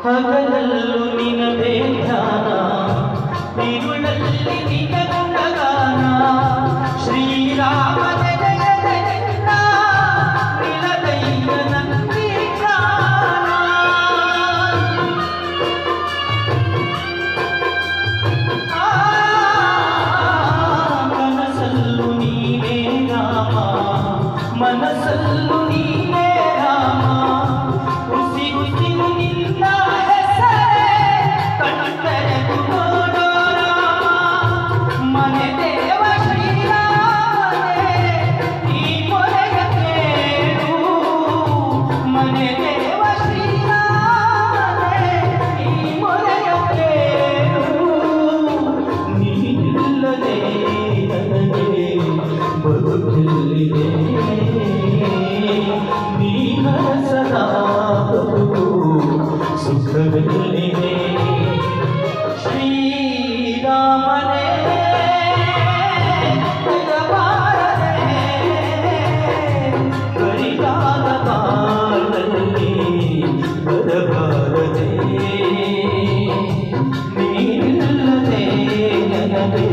ಹಗಲಲ್ಲೂ ನಿನದೇ ಧ್ಯಾನ, ತಿರುಳಲ್ಲಿ ನಿನ ಗುಣಗಾನ. ಶ್ರೀರಾಮ ನೆನೆಯದೆನ್ನ ನಿಲದಯ್ಯ ನಂದಿ ಪ್ರಾಣ. ಕನಸಲ್ಲೂ ನೀನೇ ರಾಮ, ಮನಸ್ಸಲ್ಲೂ ನೀನೇ ರಾಮ. ಉಸಿ ಉಸಿರು ನಿನ್ನ ಹೆಸರೇ ಕಣ್ಣೆರೆದು ನೋಡೋ ರಾಮ. ಮನೆ ದೇವ ಶ್ರೀರಾಮನೇ ಈ ಮೊರೆಯ ಕೇಳು. ಮನೆ ದೇವ ಶ್ರೀರಾಮನೇ ಈ ಮೊರೆಯ ಕೇಳು. ನೀನಿಲ್ಲದೆ ನನಗೆ ಬದುಕಿಲ್ಲಿದೆ, ನೀನ ಸದಾ ಬದುಕು ಸುಖವಿಲ್ಲಿದೆ. ಶ್ರೀರಾಮನೇ ಜಗಬಾರದೆ ಬರಿಗಾಲ ಬಾಳಲ್ಲಿ ಬರಬಾರದೆ. ನೀನಿಲ್ಲದೆ ನನಗೆ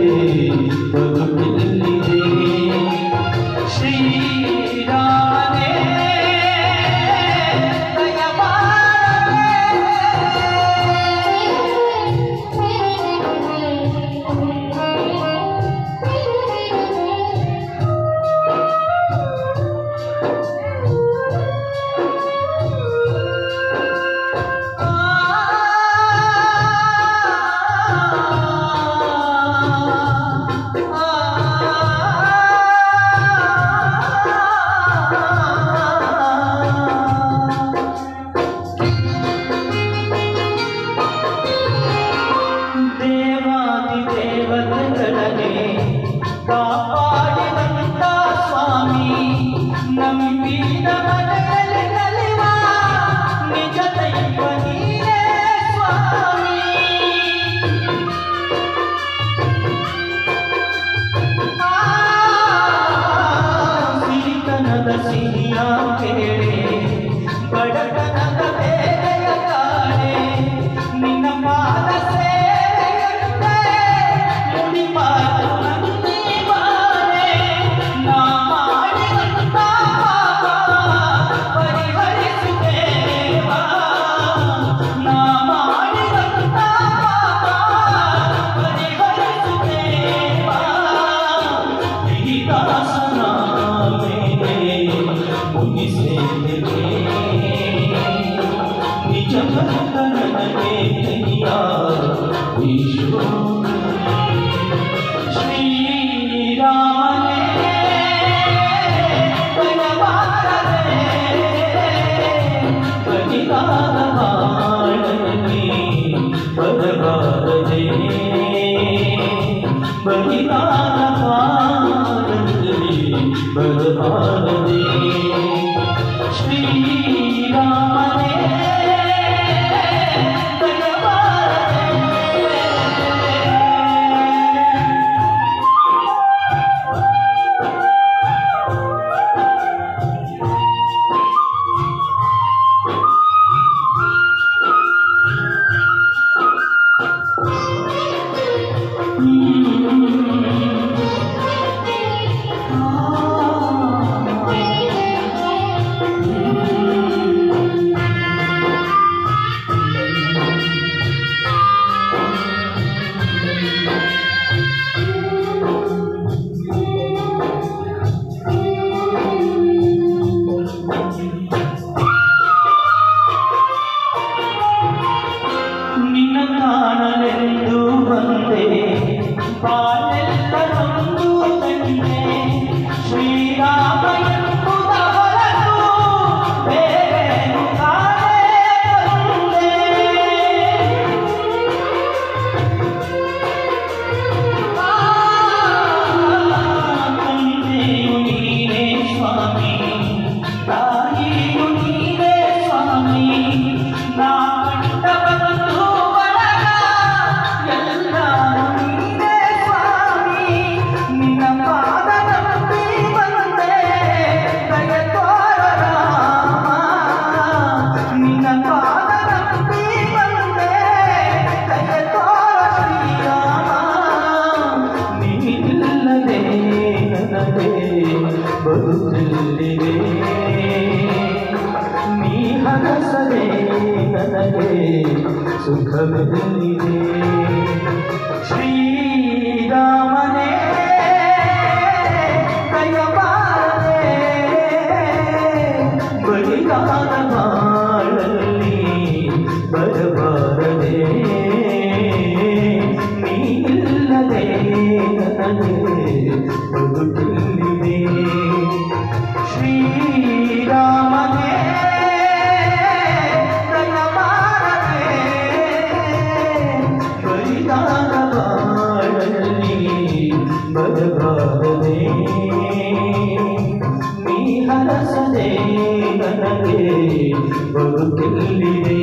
ಬದುಕಿಲ್ಲಿದೆ. ಶ್ರೀರಾಮನೇ ಕಾಪಾಡಿದಂತ ಸ್ವಾಮಿ, ನಂಬಿದ ಮನೆಯಲ್ಲಿ ನಲಿವ ನಿಜ ದೈವ ನೀನೇ ಸ್ವಾಮಿ. ಸಿರಿತನದ ಸಿಹಿಯ ಕೇಳೆ, ಬಡತನದ ಬೇರೆಯ ಕಾಣೆ. ನಿನ್ನ ಪಾದ ಸೇವೆಯಂತೆ ಮುಡಿಪಾದ ನಂದಿ ಬಾಳೆ. ನಾ ಮಾಡಿದಂತ ಪಾಪ ಪರಿಹರಿಸು ದೇವ. ನಾ ಮಾಡಿದಂತ ಪಾಪ ಪರಿಹರಿಸು ದೇವ. ಈ ದಾಸನ ಮೇಲೆ ಮುಗಿಸೇವೆ ನಿಜ ಭಕ್ತ ನನಗೆ ಕೈಯ ಈಶ್ವರ. ಶ್ರೀರಾಮನೇ ಬರಬಾರದೆ ಬರಿಗಾಲ ಬಾಳಲ್ಲಿ ಬರಬಾರದೆ. ಬರಿಗಾಲ ಬಾಳಲ್ಲಿ ಬರಬಾರದೆ. ಶ್ರೀರಾಮನೇ ನಿನ್ನ ಕಾಣಲೆಂದು ಬಂದೆ, ಬಾಳೆಲ್ಲ ನೊಂದು ತಂದೆ. ಶ್ರೀರಾಮ ಎಂಬುದ ಹೊರತು ಬೇರೇನು ಕಾಣೆ ಬಂದೆ. ತಂದೆಯು ನೀನೇ ಸ್ವಾಮಿ, ತಾಯಿಯು ನೀನೇ ಸ್ವಾಮಿ. ನಾ ಕಂಡ ಬಂದು ಬಳಗ ಎಲ್ಲರೂ ನೀನೇ ಸ್ವಾಮಿ. ನಿನ್ನ ಪಾದ ನಂಬಿ ಬಂದೆ ದಯ ತೋರ ರಾಮ. ನಿನ್ನ ಪಾದ ನಂಬಿ ಬಂದೆ ನನಗೆ ಸುಖವಿಲ್ಲಿದೆ ಶ್ರೀರಾಮನೇ ದಯಮಾಡನೆ ಬಲಿದಾನ ಮಾಡಲಿ ಬರಬಾರದೆ ನೀಲ್ಲದೆ ನನಗೆ ಬದುಕಿಲ್ಲಿದೆ ಶ್ರೀರಾಮನೇ ದಯಮಾಡನೆ ಬಲಿದಾನ ಮಾಡಲಿ ಬರಬಾರದೆ ನೀ ಹರಸದೆ ನನಗೆ ಬದುಕಿಲ್ಲಿದೆ